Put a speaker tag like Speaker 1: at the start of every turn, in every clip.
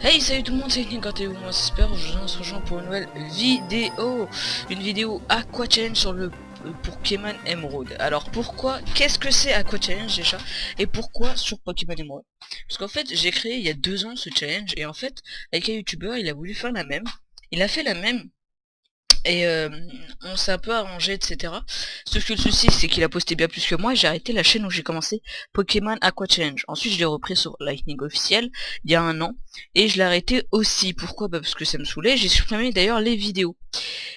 Speaker 1: Hey, salut tout le monde, c'est Nicoté ou moi j'espère, je se rejoins pour une nouvelle vidéo. Une vidéo Aqua Challenge sur le Pokémon Emerald. Alors pourquoi, qu'est-ce que c'est Aqua Challenge déjà? Et pourquoi sur Pokémon Emerald? Parce qu'en fait j'ai créé il y a 2 ans ce challenge et en fait avec un youtubeur il a voulu faire la même. Il a fait la même et on s'est un peu arrangé, etc. Sauf que le souci c'est qu'il a posté bien plus que moi et j'ai arrêté la chaîne où j'ai commencé Pokémon Aqua Challenge. Ensuite je l'ai repris sur Lightning officiel il y a 1 an et je l'ai arrêté aussi. Pourquoi? Bah parce que ça me saoulait. J'ai supprimé d'ailleurs les vidéos.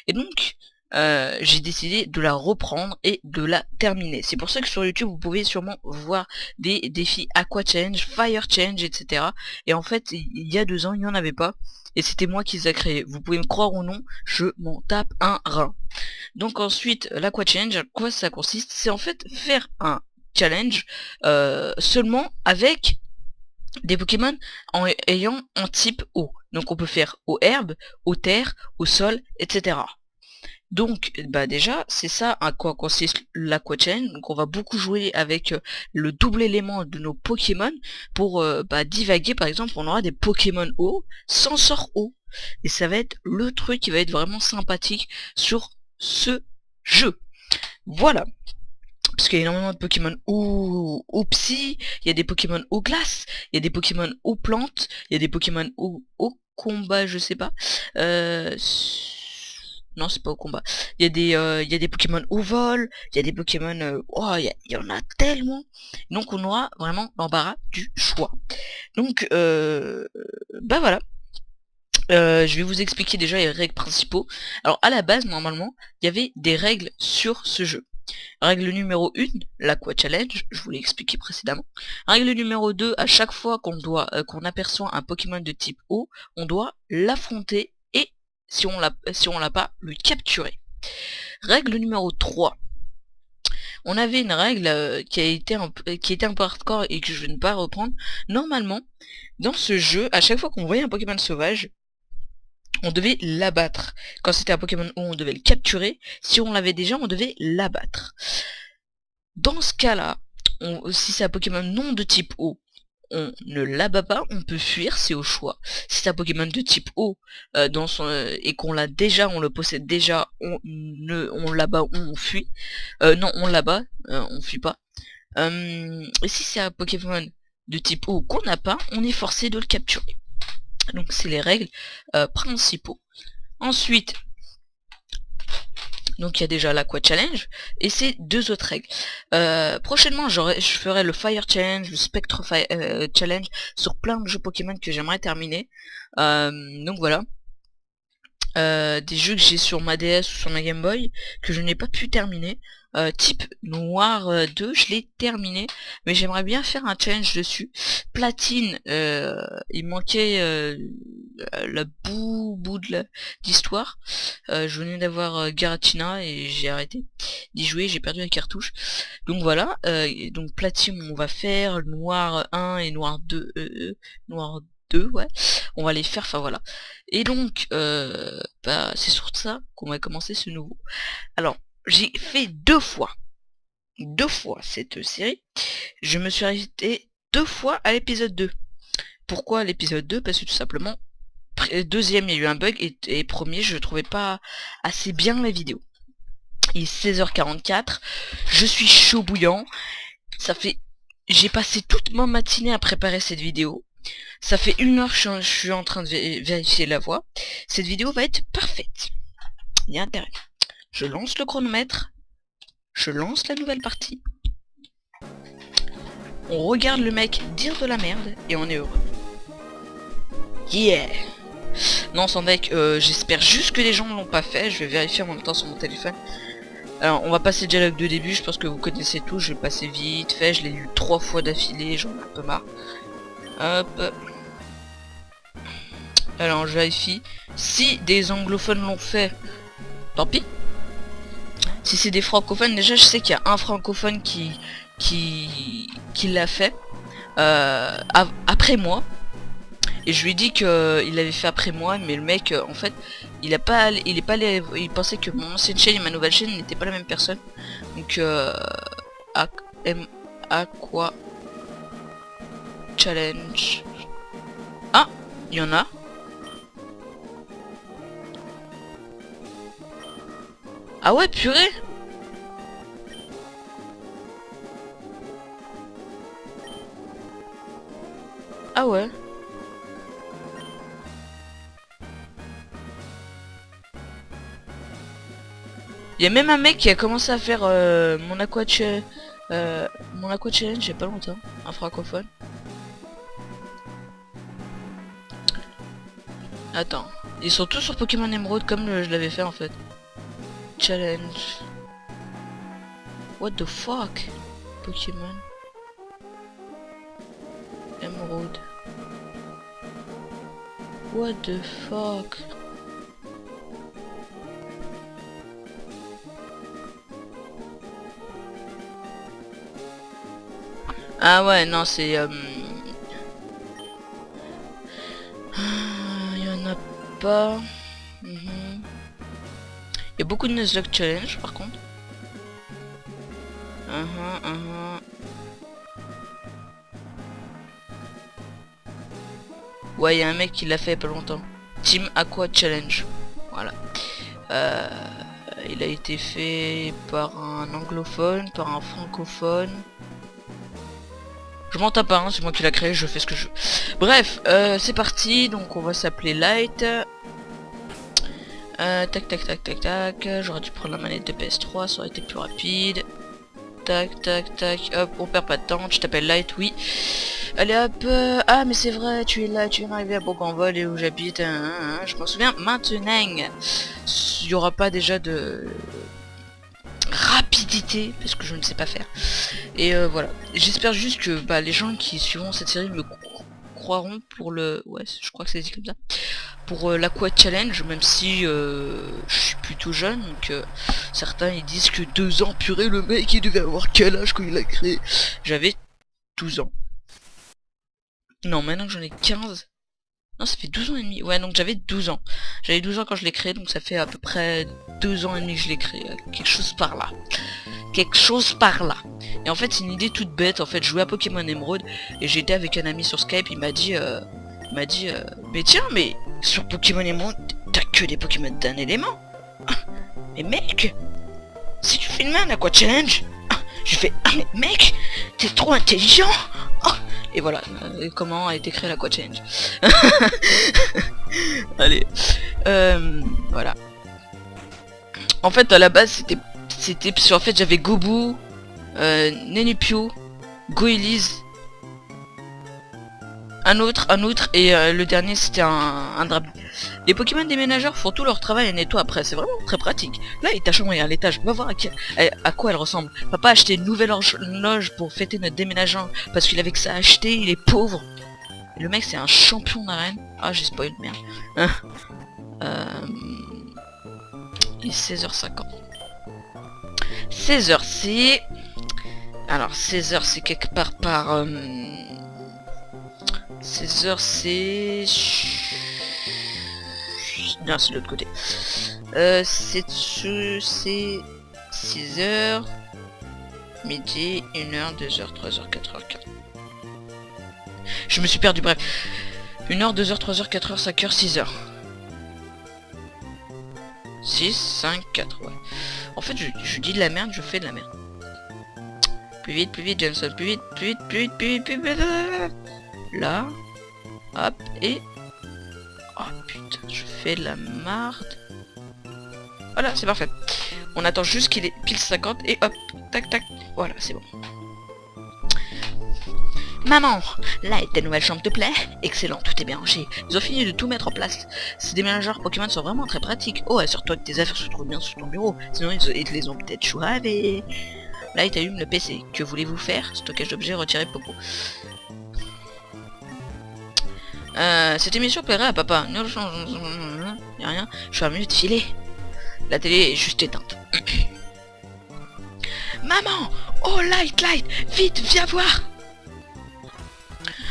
Speaker 1: Et donc j'ai décidé de la reprendre et de la terminer. C'est pour ça que sur YouTube vous pouvez sûrement voir des défis Aqua Challenge, Fire Challenge, etc. Et en fait il y a 2 ans il n'y en avait pas. Et c'était moi qui les a créés. Vous pouvez me croire ou non, je m'en tape un rein. Donc ensuite, l'Aqua Challenge, à quoi ça consiste? C'est en fait faire un challenge seulement avec des Pokémon ayant un type eau. Donc on peut faire eau herbe, eau terre, au sol, etc. Donc bah déjà c'est ça à quoi consiste l'Aqua Challenge. Donc on va beaucoup jouer avec le double élément de nos Pokémon pour divaguer. Par exemple on aura des Pokémon eau sans sort eau. Et ça va être le truc qui va être vraiment sympathique sur ce jeu. Voilà. Parce qu'il y a énormément de Pokémon eau psy, il y a des Pokémon eau glace, il y a des Pokémon eau plante, il y a des Pokémon eau combat, je sais pas. Non, c'est pas au combat. Il y a des Pokémon au vol, il y a des Pokémon... oh, il y en a tellement. Donc on aura vraiment l'embarras du choix. Donc, bah voilà. Je vais vous expliquer déjà les règles principaux. Alors à la base, normalement, il y avait des règles sur ce jeu. Règle numéro 1, l'Aqua Challenge, je vous l'ai expliqué précédemment. Règle numéro 2, à chaque fois qu'on aperçoit un Pokémon de type eau, on doit l'affronter et, si on l'a pas, le capturer. Règle numéro 3. On avait une règle qui était un peu hardcore et que je vais ne pas reprendre. Normalement, dans ce jeu, à chaque fois qu'on voyait un Pokémon sauvage, on devait l'abattre. Quand c'était un Pokémon eau, on devait le capturer. Si on l'avait déjà, on devait l'abattre. Dans ce cas-là, si c'est un Pokémon non de type eau, on ne l'abat pas, on peut fuir, c'est au choix. Si c'est un Pokémon de type eau et qu'on l'a déjà, on le possède déjà, on l'abat ou on fuit. Non, on l'abat, on fuit pas. Et si c'est un Pokémon de type eau qu'on n'a pas, on est forcé de le capturer. Donc c'est les règles principaux. Ensuite, donc il y a déjà l'Aqua Challenge et ces 2 autres règles. Prochainement je ferai le Fire Challenge, le Spectre Challenge sur plein de jeux Pokémon que j'aimerais terminer. Donc voilà. Des jeux que j'ai sur ma DS ou sur ma Game Boy que je n'ai pas pu terminer. Type Noir 2, je l'ai terminé, mais j'aimerais bien faire un challenge dessus. Platine, il manquait la bout de l'histoire. Je venais d'avoir Garatina et j'ai arrêté d'y jouer, j'ai perdu la cartouche. Donc voilà, donc Platine on va faire, Noir 1 et Noir 2, Noir 2, ouais, on va les faire, enfin voilà. Et donc, c'est sur ça qu'on va commencer ce nouveau. Alors, j'ai fait 2 fois cette série. Je me suis arrêté 2 fois à l'épisode 2. Pourquoi l'épisode 2? Parce que tout simplement, deuxième il y a eu un bug et premier je trouvais pas assez bien la vidéo. Il est 16h44, je suis chaud bouillant, j'ai passé toute ma matinée à préparer cette vidéo. Ça fait 1 heure que je suis en train de vérifier la voix. Cette vidéo va être parfaite. Il y a intérêt. Je lance le chronomètre. Je lance la nouvelle partie. On regarde le mec dire de la merde et on est heureux. Yeah! Non, sans deck, j'espère juste que les gens ne l'ont pas fait. Je vais vérifier en même temps sur mon téléphone. Alors, on va passer le dialogue de début. Je pense que vous connaissez tout. Je vais passer vite fait. Je l'ai lu 3 fois d'affilée. J'en ai un peu marre. Hop. Alors, je vérifie. Si des anglophones l'ont fait, tant pis. Si c'est des francophones, déjà je sais qu'il y a un francophone qui l'a fait après moi. Et je lui ai dit qu'il l'avait fait après moi, mais le mec en fait il pensait que mon ancienne chaîne et ma nouvelle chaîne n'étaient pas la même personne. Donc Aqua Challenge. Ah, Il y en a. Ah ouais, purée. Ah ouais. Il y a même un mec qui a commencé à faire mon aqua challenge il y a pas longtemps, un francophone. Attends, ils sont tous sur Pokémon Emerald comme je l'avais fait en fait. Challenge. What the fuck? Pokémon Emerald. What the fuck? Ah ouais, non, c'est... y en a pas... Il y a beaucoup de Nuzlocke Challenge, par contre. Ouais, il y a un mec qui l'a fait il y a pas longtemps. Team Aqua Challenge. Voilà. Il a été fait par un anglophone, par un francophone. Je m'en tape pas, hein, c'est moi qui l'a créé, je fais ce que je veux. Bref, c'est parti, donc on va s'appeler Light. Tac tac tac tac tac, j'aurais dû prendre la manette de PS3, ça aurait été plus rapide. Tac tac tac, hop, on perd pas de temps, tu t'appelles Light, oui. Allez hop, ah mais c'est vrai, tu es là, tu viens d'arriver à Bourg-en-Val et où j'habite, je m'en souviens maintenant. Il y aura pas déjà de rapidité parce que je ne sais pas faire. Et voilà, j'espère juste que les gens qui suivront cette série me croiront pour le... Ouais, je crois que c'est dit comme ça. Pour l'Aqua Challenge, même si je suis plutôt jeune, donc certains ils disent que 2 ans, purée, le mec il devait avoir quel âge quand il a créé? J'avais 12 ans. Non, maintenant que j'en ai 15... Non, ça fait 12 ans et demi. Ouais, donc j'avais 12 ans. J'avais 12 ans quand je l'ai créé, donc ça fait à peu près 2 ans et demi que je l'ai créé. Quelque chose par là. Quelque chose par là. Et en fait, c'est une idée toute bête. En fait, je jouais à Pokémon Emerald et j'étais avec un ami sur Skype. Il m'a dit, mais tiens, mais sur Pokémon Emerald, t'as que des Pokémon d'un élément. Mais mec, si tu filmais un Aqua Challenge, je fais, ah mais mec, t'es trop intelligent. Et voilà, comment a été créé l'Aqua Challenge. Allez, voilà. En fait, à la base, c'était en fait, j'avais Gobu, Nenupio, Goélise, un autre, et le dernier c'était un Drabi. Les Pokémon déménageurs font tout leur travail et nettoient après, c'est vraiment très pratique. Là, ta chambre est à l'étage, va voir à quoi elle ressemble. Papa a acheté une nouvelle loge pour fêter notre déménagement, parce qu'il avait que ça à acheter, il est pauvre. Et le mec c'est un champion d'arène. Ah, j'ai spoil, merde. Il est 16h50. 16h c'est... Alors 16h c'est quelque part par... 16h c'est... Non, c'est de l'autre côté. C'est 6h, midi, 1h, 2h, 3h, 4h, 4h. Je me suis perdu, bref. 1h, 2h, 3h, 4h, 5h, 6h. 6, 5, 4, ouais. En fait, je dis de la merde, je fais de la merde. Plus vite, Johnson, plus vite, plus vite. Là, hop, et... Oh putain, je fais de la marde. Voilà, c'est parfait. On attend juste qu'il ait pile 50 et hop, tac tac. Voilà, c'est bon. Maman, là est ta nouvelle chambre te plaît? Excellent, tout est bien rangé. Ils ont fini de tout mettre en place. Ces déménageurs Pokémon sont vraiment très pratiques. Oh, assure-toi que tes affaires se trouvent bien sur ton bureau. Sinon ils les ont peut-être chouavés. Là il allume le PC. Que voulez-vous faire? Stockage d'objets, retirer Popo. Cette émission plairait à papa. Y'a rien. Je suis à mieux de filer. La télé est juste éteinte. Maman! Oh Light! Vite, viens voir!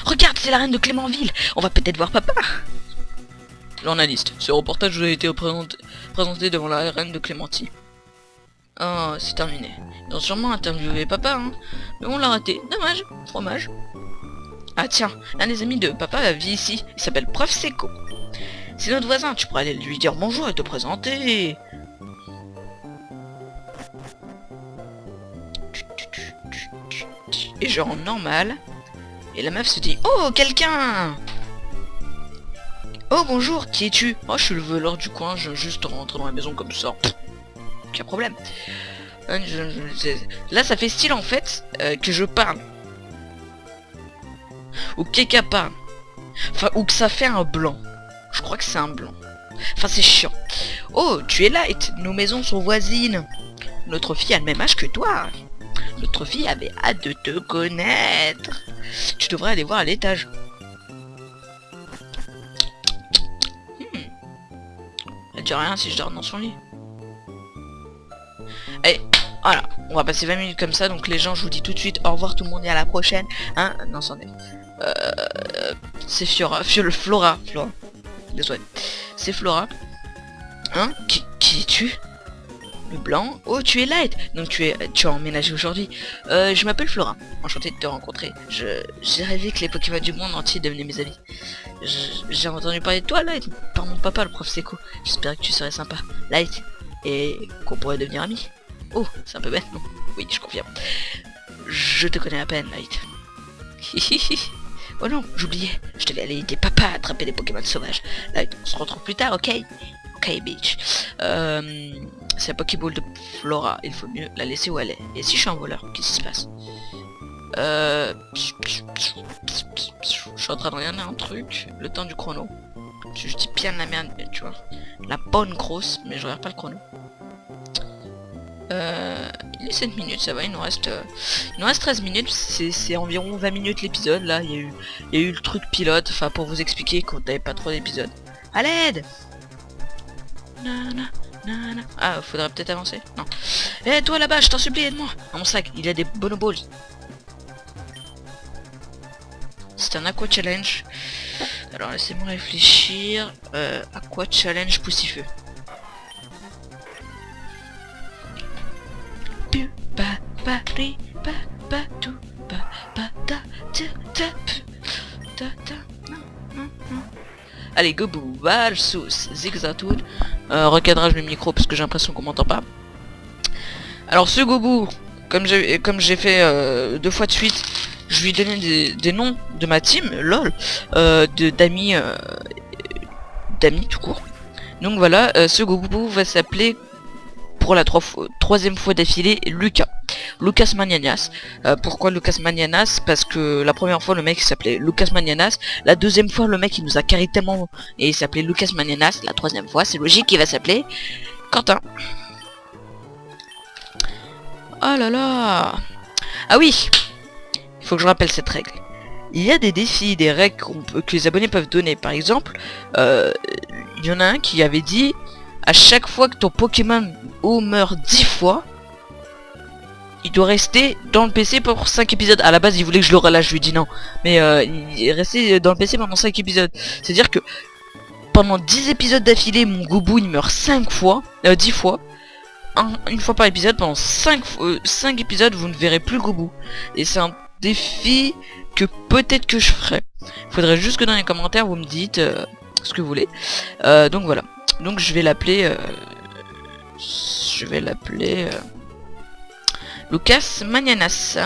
Speaker 1: Regarde, c'est la reine de Clémentville. On va peut-être voir papa. Journaliste. Ce reportage vous a été présenté devant la reine de Clémentie. Oh, c'est terminé. Ils ont sûrement interviewé papa, hein. Mais on l'a raté. Dommage. Fromage. Ah tiens, l'un des amis de papa vit ici, il s'appelle Prof Seco. C'est notre voisin, tu pourrais aller lui dire bonjour et te présenter. Et je rentre normal. Et la meuf se dit, oh, quelqu'un! Oh, bonjour, qui es-tu? Oh, je suis le voleur du coin, je viens juste rentrer dans la maison comme ça. Aucun problème. Là, ça fait style, en fait, que je parle. Ou que quelqu'un parle. Enfin, ou que ça fait un blanc. Je crois que c'est un blanc. Enfin, c'est chiant. Oh, tu es Light, nos maisons sont voisines. Notre fille a le même âge que toi. Notre fille avait hâte de te connaître. Tu devrais aller voir à l'étage. Elle dit rien si je dors dans son lit. Allez, voilà. On va passer 20 minutes comme ça. Donc les gens, je vous dis tout de suite au revoir tout le monde et à la prochaine. Hein? Non, c'en est. C'est Flora. Désolé. C'est Flora. Hein? Qui es-tu? Le blanc. Oh, tu es Light. Donc tu as emménagé aujourd'hui. Je m'appelle Flora. Enchanté de te rencontrer. J'ai rêvé que les Pokémon du monde entier devenaient mes amis. J'ai entendu parler de toi, Light, par mon papa, le prof Seco. J'espérais que tu serais sympa, Light, et qu'on pourrait devenir amis. Oh, c'est un peu bête, non? Oui, je confirme. Je te connais à peine, Light. Oh non, j'oubliais. Je devais aller aider papa à attraper des Pokémon sauvages. Light, on se retrouve plus tard, ok? Ok, bitch. C'est la Pokéball de Flora. Il faut mieux la laisser où elle est. Et si je suis un voleur, qu'est-ce qui se passe? Je suis en train de regarder un truc. Le temps du chrono. Je dis bien la merde, tu vois. La bonne grosse, mais je regarde pas le chrono. Il est 7 minutes, ça va, il nous reste 13 minutes, c'est environ 20 minutes l'épisode, là, il y a eu le truc pilote, enfin pour vous expliquer qu'on n'avait pas trop d'épisodes. À l'aide! Ah, faudrait peut-être avancer. Non. Eh, toi là-bas, je t'en supplie, aide-moi. Dans mon sac, il y a des bonoballs. C'est un aqua challenge. Alors laissez-moi réfléchir. Aqua challenge poussifeu. Allez, Gobou, Valsous, Zigzatoud. Recadrage du micro parce que j'ai l'impression qu'on m'entend pas. Alors ce Gobou, comme j'ai fait 2 fois de suite, je lui ai donné des noms de ma team, lol, d'amis tout court. Donc voilà, ce Gobou va s'appeler pour la 3e fois d'affilée Lucas Manianas. Pourquoi Lucas Manianas? Parce que la première fois le mec s'appelait Lucas Manianas, la 2e fois le mec il nous a carré tellement et il s'appelait Lucas Manianas, la 3e fois c'est logique qu'il va s'appeler Quentin. Oh là là. Ah oui, il faut que je rappelle cette règle. Il y a des défis, des règles que les abonnés peuvent donner. Par exemple, il y en a un qui avait dit à chaque fois que ton Pokémon meurt 10 fois, il doit rester dans le PC pour 5 épisodes. À la base il voulait que je le relâche, je lui ai dit non. Mais il est resté dans le PC pendant 5 épisodes. C'est à dire que pendant 10 épisodes d'affilée mon Gobou il meurt 5 fois, 10 fois. Une fois par épisode, pendant 5 épisodes vous ne verrez plus Gobou. Et c'est un défi que peut-être que je ferai. Faudrait juste que dans les commentaires vous me dites ce que vous voulez. Donc voilà. Donc je vais l'appeler Lucas Manianas.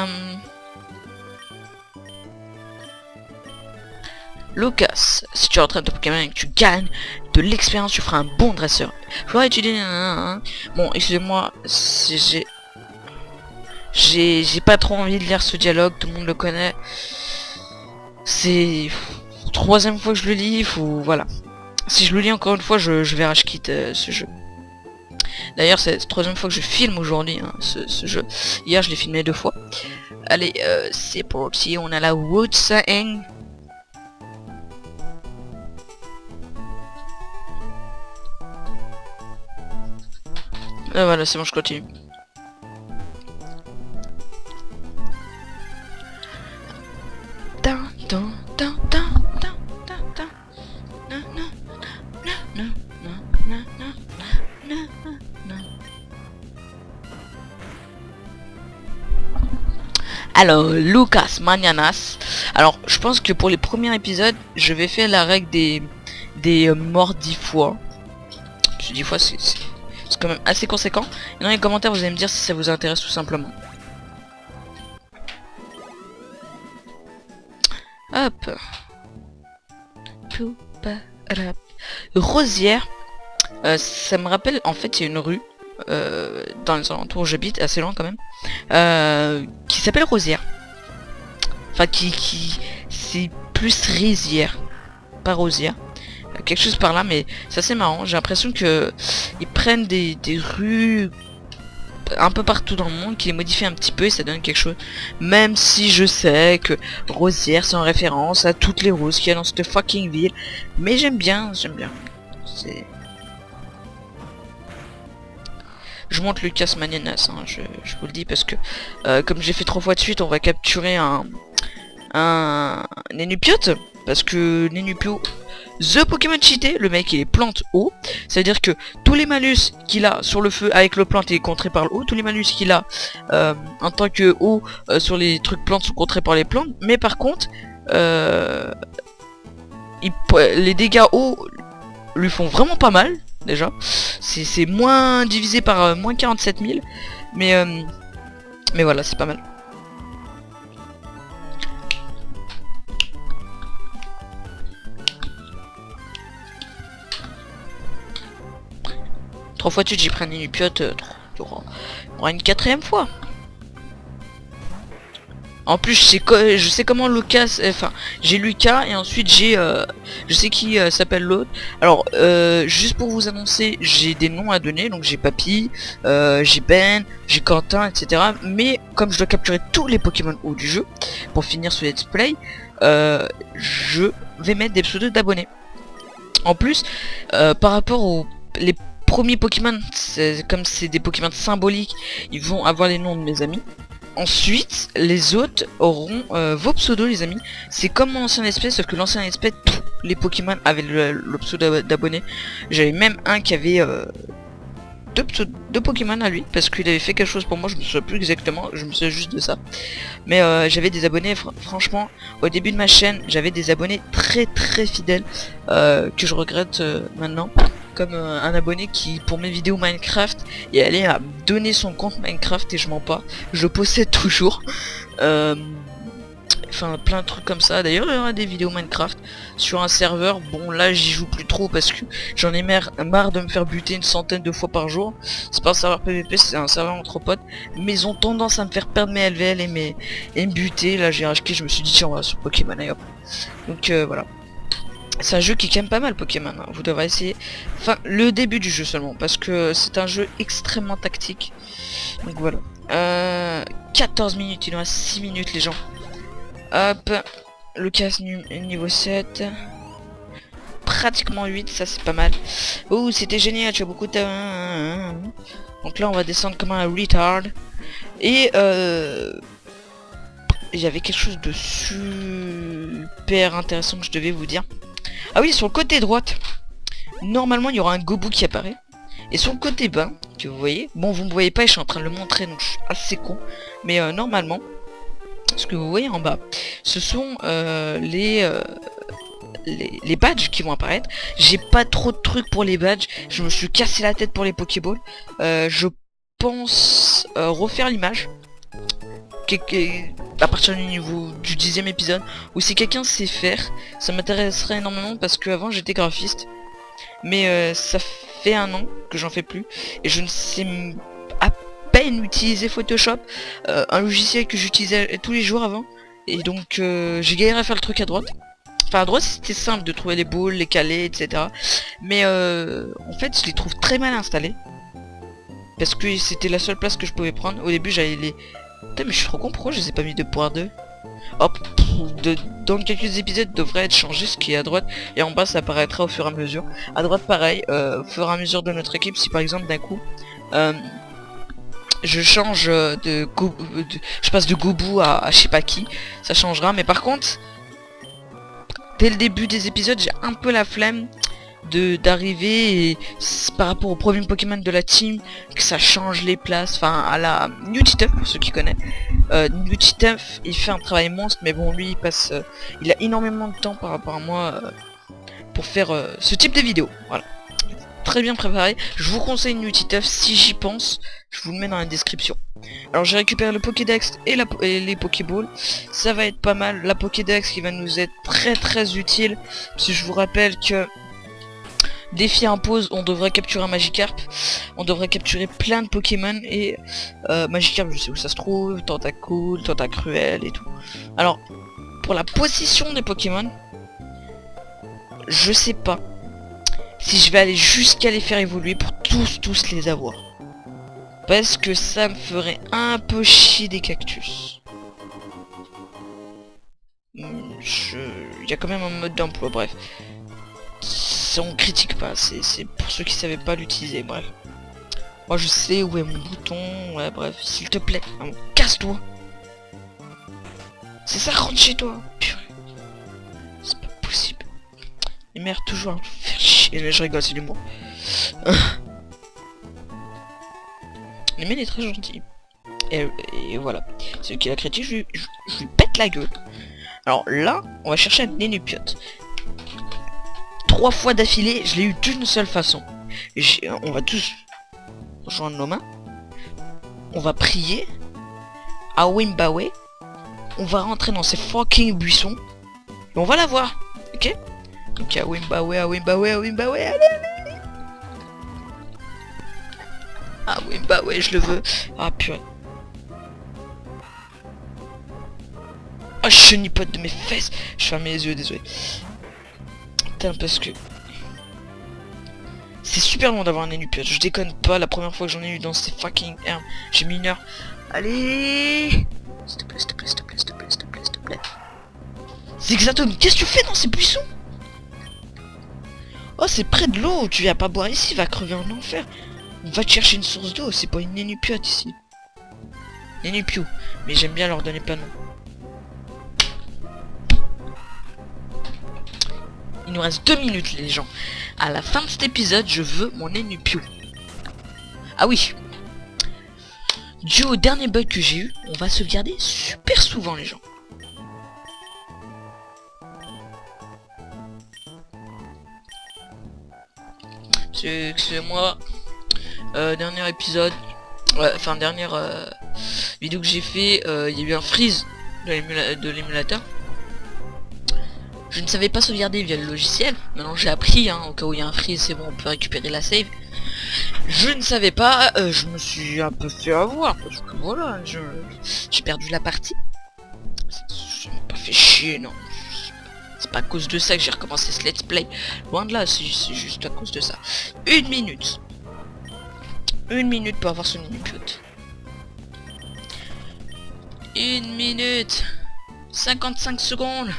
Speaker 1: Lucas, si tu es en train de Pokémon et que tu gagnes de l'expérience, tu feras un bon dresseur. Flora étudier. Bon, excusez-moi, j'ai pas trop envie de lire ce dialogue, tout le monde le connaît. C'est 3e fois que je le lis, voilà. Si je le lis encore une fois, je vais rage quitte ce jeu. D'ailleurs, c'est la 3e fois que je filme aujourd'hui ce jeu. Hier, je l'ai filmé 2 fois. Allez, c'est parti. On a la Wood Saying. Voilà, c'est bon, je continue. Alors, Lucas Manianas. Alors, je pense que pour les premiers épisodes, je vais faire la règle des morts 10 fois. 10 fois, c'est quand même assez conséquent. Et dans les commentaires, vous allez me dire si ça vous intéresse tout simplement. Hop. Rosière. Ça me rappelle, en fait, il y a une rue dans les alentours où j'habite, assez loin quand même, qui s'appelle Rosière. Enfin, c'est plus rizière, pas rosière. Quelque chose par là, mais c'est assez marrant. J'ai l'impression que ils prennent des rues un peu partout dans le monde, qui les modifient un petit peu et ça donne quelque chose. Même si je sais que Rosière c'est en référence à toutes les roses qu'il y a dans cette fucking ville, mais j'aime bien. C'est... Je monte Lucas Manianas, hein, je vous le dis parce que comme j'ai fait 3 fois de suite, on va capturer un Nenupiote, parce que Nenupio, the Pokémon cheaté, le mec il est plante haut, ça veut dire que tous les malus qu'il a sur le feu avec le plante est contré par le haut, tous les malus qu'il a en tant que haut sur les trucs plantes sont contrés par les plantes, mais par contre les dégâts hauts lui font vraiment pas mal déjà, c'est moins divisé par moins 47 000, mais voilà, c'est pas mal. 3 fois de suite j'ai pris un Nenupiote, il y aura une 4ème fois. En plus je sais comment Lucas, enfin j'ai Lucas et ensuite j'ai je sais qui s'appelle l'autre. Alors juste pour vous annoncer, j'ai des noms à donner, donc j'ai Papy, j'ai Ben, j'ai Quentin, etc. Mais comme je dois capturer tous les Pokémon hauts du jeu pour finir ce let's play, je vais mettre des pseudos d'abonnés. En plus par rapport aux les premiers Pokémon, comme c'est des Pokémon symboliques, ils vont avoir les noms de mes amis. Ensuite, les autres auront vos pseudos, les amis. C'est comme mon ancien espèce, sauf que l'ancien espèce, tous les Pokémon avaient le pseudo d'abonné. J'avais même un qui avait deux Pokémon à lui, parce qu'il avait fait quelque chose pour moi, je me souviens plus exactement, je me souviens juste de ça. Mais j'avais des abonnés, franchement, au début de ma chaîne, j'avais des abonnés très fidèles, que je regrette maintenant. Comme un abonné qui, pour mes vidéos Minecraft, est allé à donner son compte Minecraft et je mens pas, je possède toujours. Enfin plein de trucs comme ça. D'ailleurs il y aura des vidéos Minecraft sur un serveur. Bon là j'y joue plus trop parce que j'en ai marre de me faire buter une centaine de fois par jour. C'est pas un serveur PVP, c'est un serveur entre potes. Mais ils ont tendance à me faire perdre mes LVL et me buter. Là j'ai racheté, je me suis dit tiens on va sur Pokémon et hop. Donc voilà. C'est un jeu qui est quand même pas mal Pokémon, hein. Vous devrez essayer. Enfin le début du jeu seulement, parce que c'est un jeu extrêmement tactique. Donc voilà. 14 minutes, il nous reste 6 minutes les gens. Hop, Lucas niveau 7. Pratiquement 8, ça c'est pas mal. Oh c'était génial, tu as beaucoup de... Donc là on va descendre comme un retard. Et j'avais quelque chose de super intéressant que je devais vous dire. Ah oui, sur le côté droite, normalement il y aura un Gobu qui apparaît. Et sur le côté bas, que vous voyez, bon vous me voyez pas, je suis en train de le montrer donc je suis assez con. Mais normalement, ce que vous voyez en bas, ce sont les badges qui vont apparaître. J'ai pas trop de trucs pour les badges, je me suis cassé la tête pour les Pokéballs. Je pense refaire l'image à partir du niveau du 10e épisode, ou si quelqu'un sait faire, ça m'intéresserait énormément parce que avant j'étais graphiste, mais ça fait 1 an que j'en fais plus et je ne sais à peine utiliser Photoshop, un logiciel que j'utilisais tous les jours avant, et donc j'ai galéré à faire le truc à droite. Enfin à droite c'était simple de trouver les boules, les calés, etc. Mais en fait je les trouve très mal installés parce que c'était la seule place que je pouvais prendre. Au début j'avais les... Putain mais je suis trop con, pourquoi je les ai pas mis 2.2? Hop, dans quelques épisodes devrait être changé ce qui est à droite, et en bas ça apparaîtra au fur et à mesure. À droite pareil, au fur et à mesure de notre équipe, si par exemple d'un coup je change je passe de Gobu à je sais pas qui, ça changera. Mais par contre dès le début des épisodes j'ai un peu la flemme d'arriver et par rapport au premier Pokémon de la team que ça change les places, enfin à la Newtituff pour ceux qui connaissent. Newtituff il fait un travail monstre, mais bon lui il passe il a énormément de temps par rapport à moi pour faire ce type de vidéo. Voilà, très bien préparé. Je vous conseille Newtituff si j'y pense, je vous le mets dans la description. Alors j'ai récupéré le Pokédex et les Pokéballs, ça va être pas mal. La Pokédex qui va nous être très utile, si je vous rappelle que défi impose, on devrait capturer un Magikarp, on devrait capturer plein de Pokémon et Magikarp je sais où ça se trouve, Tentacool, Tentacruel et tout. Alors pour la position des Pokémon, je sais pas si je vais aller jusqu'à les faire évoluer pour tous les avoir. Parce que ça me ferait un peu chier des cactus. Il y a quand même un mode d'emploi, bref. On critique pas, c'est pour ceux qui savaient pas l'utiliser, bref. Moi je sais où est mon bouton, ouais bref, s'il te plaît, casse-toi. C'est ça, rentre chez toi. Purée. C'est pas possible. Les mères toujours à me faire chier, mais je rigole, c'est l'humour. Le mien est très gentil. Et voilà. C'est qui l'a critique, je lui pète la gueule. Alors là, on va chercher un Nénupiote. 3 fois d'affilée, je l'ai eu d'une seule façon. On va tous joindre nos mains. On va prier. À Wimbawe. On va rentrer dans ces fucking buissons. Et on va la voir. Ok? Donc à Wimbawe, allez. Ah oui, bah ouais, je le veux. Ah purée. Oh, je chenipote de mes fesses. Je ferme les yeux, désolé. Putain, parce que... c'est super long d'avoir un Nénupiote. Je déconne pas, la première fois que j'en ai eu dans ces fucking herbes, j'ai mis 1 heure. Allez. S'il te plaît, s'il te plaît, s'il te plaît, s'il te plaît, s'il te plaît, s'il te plaît. Zigzaton, qu'est-ce que tu fais dans ces buissons? Oh, c'est près de l'eau. Tu viens pas boire ici, va crever en enfer. Va te chercher une source d'eau, c'est pas une Nénupiote ici. Nénupio, mais j'aime bien leur donner pas nom. Il nous reste 2 minutes les gens. À la fin de cet épisode, je veux mon Nénupio. Ah oui. Dû au dernier bug que j'ai eu, on va sauvegarder super souvent les gens. Excusez-moi. Dernier épisode, enfin dernière vidéo que j'ai fait, il y a eu un freeze de l'émulateur. Je ne savais pas sauvegarder via le logiciel. Maintenant j'ai appris, hein, au cas où il y a un freeze, c'est bon, on peut récupérer la save. Je ne savais pas, je me suis un peu fait avoir parce que voilà, j'ai perdu la partie. Ça m'a pas fait chier, non. C'est pas à cause de ça que j'ai recommencé ce let's play. Loin de là, c'est juste à cause de ça. 1 minute. 1 minute pour avoir son Nénupiote. 1 minute 55 secondes.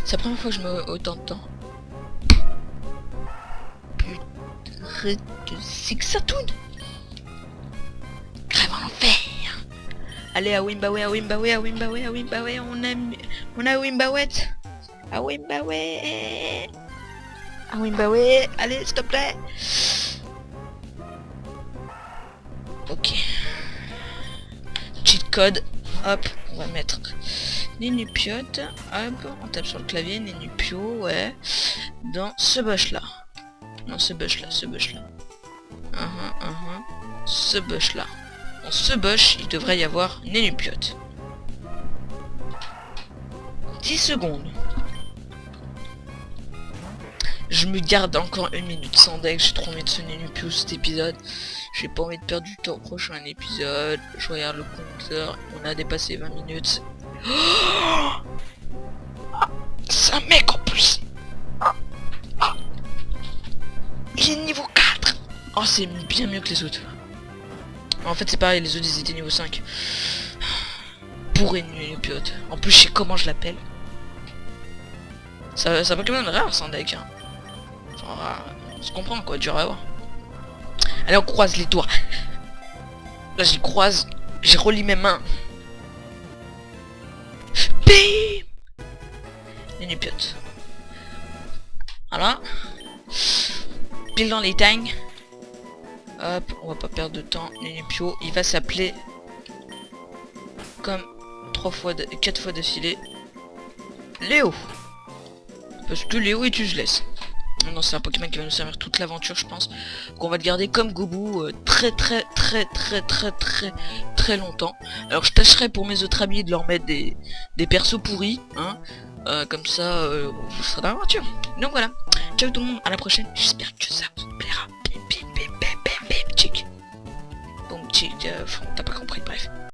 Speaker 1: C'est la première fois que je me autant de temps. Putain de Zigzaton. Crève en enfer. Allez à Wimbawe, on a Wimbawette. À Wimbawe. À Wimbawe, allez s'il te plaît. Ok. Cheat code. Hop, on va mettre Nénupiote. Hop, on tape sur le clavier. Nénupio, ouais. Dans ce bush là. Non, ce bush là. Ce bush là. Dans ce bush, il devrait y avoir Nénupiote. 10 secondes. Je me garde encore 1 minute sans deck. J'ai trop envie de ce Nénupio cet épisode. J'ai pas envie de perdre du temps au prochain épisode. Je regarde le compteur. On a dépassé 20 minutes. Oh, c'est un mec en plus. Il est niveau 4. Oh, c'est bien mieux que les autres. En fait, c'est pareil. Les autres, ils étaient niveau 5. Pour une Nénupiote. En plus, je sais comment je l'appelle. Ça Pokémon rare sans deck. Hein. Enfin, on se comprend quoi. Dur à voir. Allez, on croise les doigts. Là, j'y croise. J'ai relis mes mains. Bim. Nénupiote. Voilà. Pile dans les tangs. Hop, on va pas perdre de temps. Nunupio, il va s'appeler comme 4 fois d'affilée Léo. Parce que Léo est useless. Non, c'est un Pokémon qui va nous servir toute l'aventure, je pense. Qu'on va le garder comme Gobu très longtemps. Alors je tâcherai pour mes autres amis de leur mettre des persos pourris, hein. Comme ça, vous serez dans l'aventure. Donc voilà. Ciao tout le monde, à la prochaine. J'espère que ça vous plaira. Bim, bim, bim, bim, bim, bim, chick. Boom, chick,